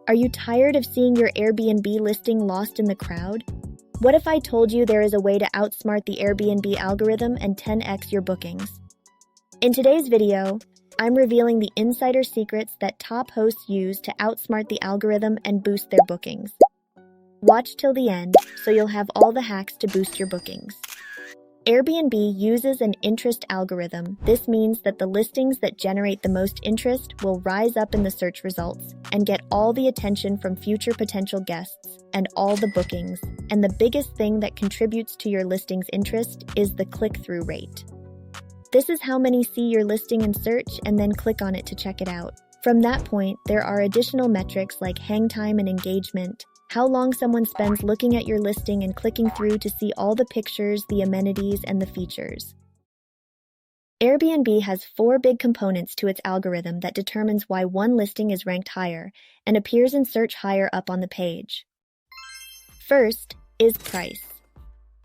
Are you tired of seeing your Airbnb listing lost in the crowd? What if I told you there is a way to outsmart the Airbnb algorithm and 10x your bookings? In today's video, I'm revealing the insider secrets that top hosts use to outsmart the algorithm and boost their bookings. Watch till the end so you'll have all the hacks to boost your bookings. Airbnb uses an interest algorithm. This means that the listings that generate the most interest will rise up in the search results and get all the attention from future potential guests and all the bookings. And the biggest thing that contributes to your listing's interest is the click-through rate. This is how many see your listing in search and then click on it to check it out. From that point, there are additional metrics like hang time and engagement, how long someone spends looking at your listing and clicking through to see all the pictures, the amenities, and the features. Airbnb has 4 big components to its algorithm that determines why one listing is ranked higher and appears in search higher up on the page. First is price.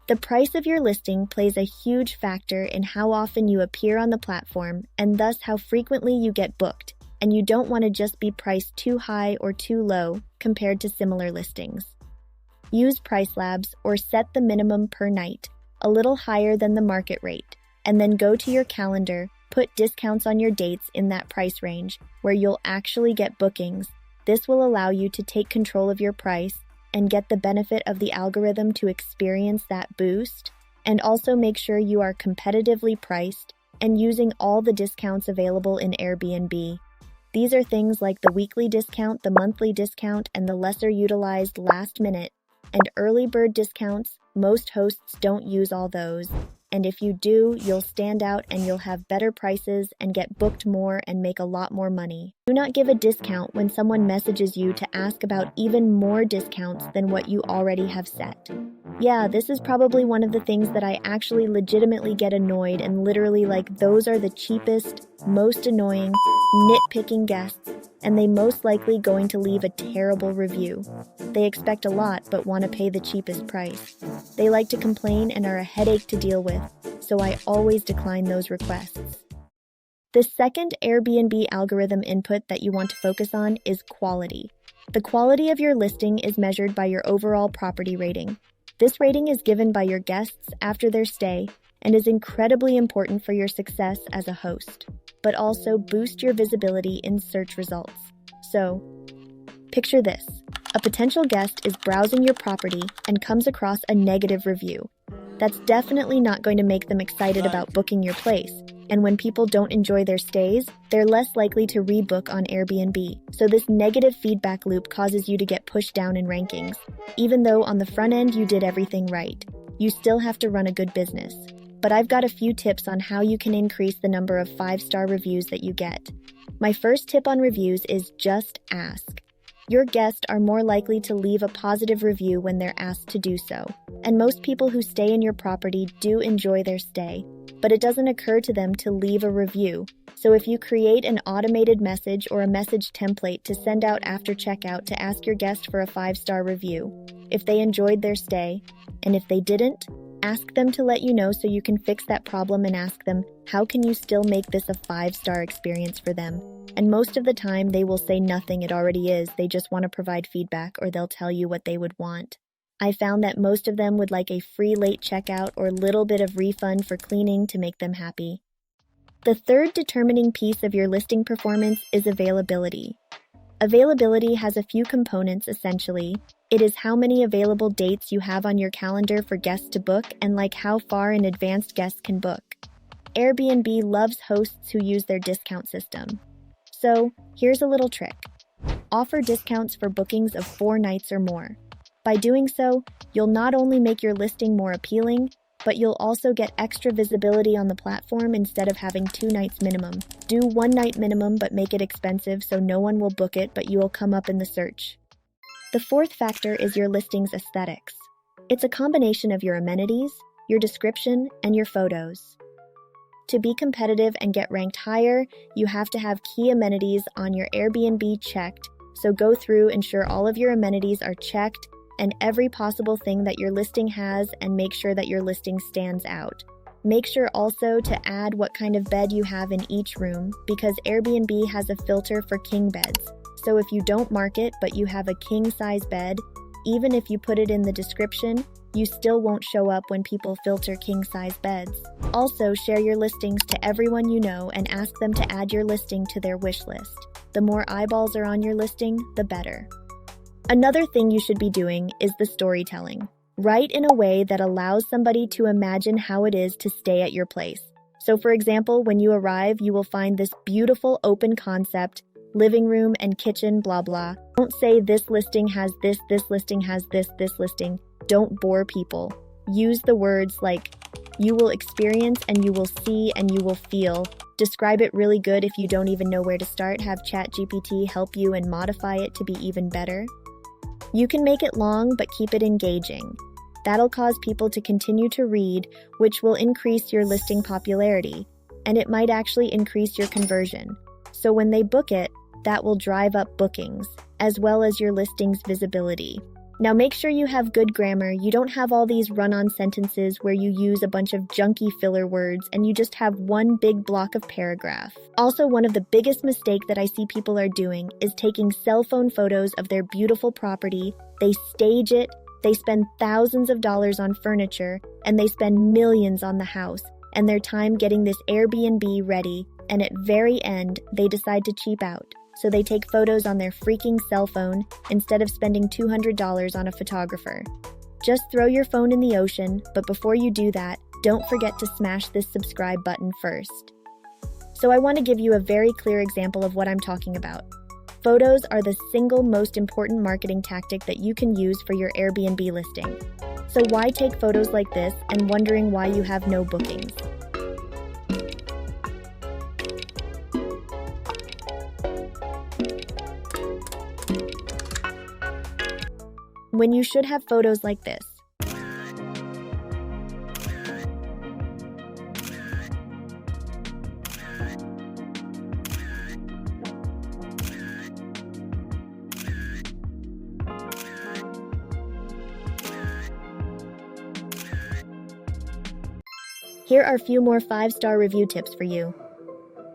The price of your listing plays a huge factor in how often you appear on the platform and thus how frequently you get booked, and you don't want to just be priced too high or too low compared to similar listings. Use Price Labs or set the minimum per night a little higher than the market rate, and then go to your calendar, put discounts on your dates in that price range where you'll actually get bookings. This will allow you to take control of your price and get the benefit of the algorithm to experience that boost, and also make sure you are competitively priced and using all the discounts available in Airbnb. These are things like the weekly discount, the monthly discount, and the lesser utilized last minute and early bird discounts. Most hosts don't use all those, and if you do, you'll stand out and you'll have better prices and get booked more and make a lot more money. Do not give a discount when someone messages you to ask about even more discounts than what you already have set. Yeah, this is probably one of the things that I actually legitimately get annoyed and literally like those are the cheapest, most annoying, nitpicking guests, and they most likely going to leave a terrible review. They expect a lot but want to pay the cheapest price. They like to complain and are a headache to deal with, so I always decline those requests. The second Airbnb algorithm input that you want to focus on is quality. The quality of your listing is measured by your overall property rating. This rating is given by your guests after their stay and is incredibly important for your success as a host, but also boost your visibility in search results. So, picture this. A potential guest is browsing your property and comes across a negative review. That's definitely not going to make them excited about booking your place. And when people don't enjoy their stays, they're less likely to rebook on Airbnb. So this negative feedback loop causes you to get pushed down in rankings. Even though on the front end you did everything right, you still have to run a good business. But I've got a few tips on how you can increase the number of 5-star reviews that you get. My first tip on reviews is just ask. Your guests are more likely to leave a positive review when they're asked to do so. And most people who stay in your property do enjoy their stay, but it doesn't occur to them to leave a review. So if you create an automated message or a message template to send out after checkout to ask your guest for a 5-star review, if they enjoyed their stay, and if they didn't, ask them to let you know so you can fix that problem and ask them, how can you still make this a 5-star experience for them? And most of the time, they will say nothing, it already is. They just want to provide feedback or they'll tell you what they would want. I found that most of them would like a free late checkout or little bit of refund for cleaning to make them happy. The third determining piece of your listing performance is availability. Availability has a few components essentially. It is how many available dates you have on your calendar for guests to book and like how far in advance guests can book. Airbnb loves hosts who use their discount system. So, here's a little trick. Offer discounts for bookings of 4 nights or more. By doing so, you'll not only make your listing more appealing, but you'll also get extra visibility on the platform instead of having 2 nights minimum. Do 1 night minimum but make it expensive so no one will book it but you will come up in the search. The fourth factor is your listing's aesthetics. It's a combination of your amenities, your description, and your photos. To be competitive and get ranked higher, you have to have key amenities on your Airbnb checked, so go through, ensure all of your amenities are checked, and every possible thing that your listing has, and make sure that your listing stands out. Make sure also to add what kind of bed you have in each room, because Airbnb has a filter for king beds. So if you don't mark it but you have a king-size bed, even if you put it in the description, you still won't show up when people filter king-size beds. Also, share your listings to everyone you know and ask them to add your listing to their wish list. The more eyeballs are on your listing, the better. Another thing you should be doing is the storytelling. Write in a way that allows somebody to imagine how it is to stay at your place. So for example, when you arrive, you will find this beautiful open concept, living room and kitchen, blah blah. Don't say this listing has this listing has this listing. Don't bore people. Use the words like you will experience and you will see and you will feel. Describe it really good if you don't even know where to start. Have ChatGPT help you and modify it to be even better. You can make it long, but keep it engaging. That'll cause people to continue to read, which will increase your listing popularity, and it might actually increase your conversion. So when they book it, that will drive up bookings, as well as your listing's visibility. Now make sure you have good grammar. You don't have all these run-on sentences where you use a bunch of junky filler words and you just have one big block of paragraph. Also, one of the biggest mistakes that I see people are doing is taking cell phone photos of their beautiful property. They stage it, they spend thousands of dollars on furniture, and they spend millions on the house and their time getting this Airbnb ready, and at very end, they decide to cheap out. So they take photos on their freaking cell phone instead of spending $200 on a photographer. Just throw your phone in the ocean, but before you do that, don't forget to smash this subscribe button first. So I want to give you a very clear example of what I'm talking about. Photos are the single most important marketing tactic that you can use for your Airbnb listing. So why take photos like this and wondering why you have no bookings? When you should have photos like this. Here are a few more 5-star review tips for you.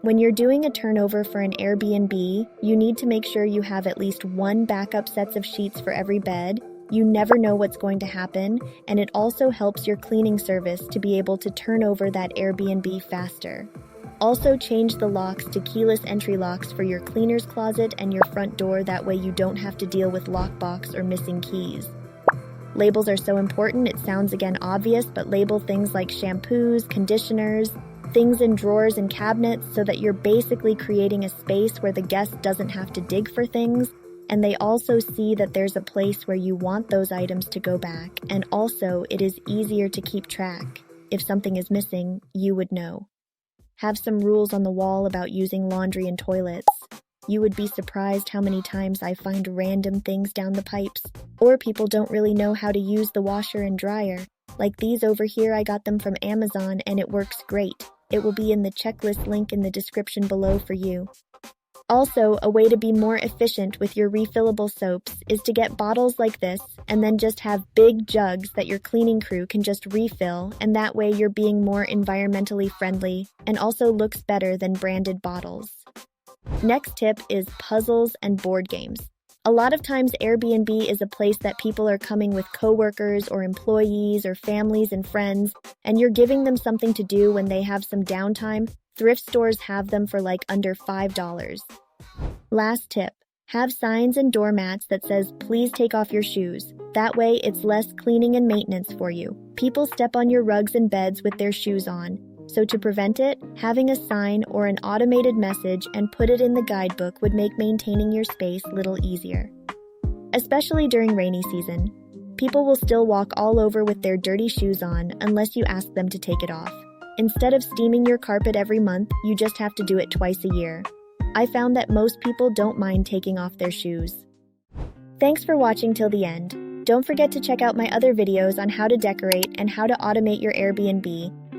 When you're doing a turnover for an Airbnb, you need to make sure you have at least one backup sets of sheets for every bed. You never know what's going to happen, and it also helps your cleaning service to be able to turn over that Airbnb faster. Also, change the locks to keyless entry locks for your cleaner's closet and your front door. That way you don't have to deal with lockbox or missing keys. Labels are so important. It sounds again obvious, but label things like shampoos, conditioners, things in drawers and cabinets so that you're basically creating a space where the guest doesn't have to dig for things, and they also see that there's a place where you want those items to go back, and also it is easier to keep track. If something is missing, you would know. Have some rules on the wall about using laundry and toilets. You would be surprised how many times I find random things down the pipes, or people don't really know how to use the washer and dryer. Like these over here, I got them from Amazon and it works great. It will be in the checklist link in the description below for you. Also, a way to be more efficient with your refillable soaps is to get bottles like this and then just have big jugs that your cleaning crew can just refill, and that way you're being more environmentally friendly and also looks better than branded bottles. Next tip is puzzles and board games. A lot of times Airbnb is a place that people are coming with coworkers or employees or families and friends, and you're giving them something to do when they have some downtime. Thrift stores have them for like under $5. Last tip, have signs and doormats that says, please take off your shoes. That way it's less cleaning and maintenance for you. People step on your rugs and beds with their shoes on. So to prevent it, having a sign or an automated message and put it in the guidebook would make maintaining your space a little easier. Especially during rainy season. People will still walk all over with their dirty shoes on unless you ask them to take it off. Instead of steaming your carpet every month, you just have to do it twice a year. I found that most people don't mind taking off their shoes. Thanks for watching till the end. Don't forget to check out my other videos on how to decorate and how to automate your Airbnb.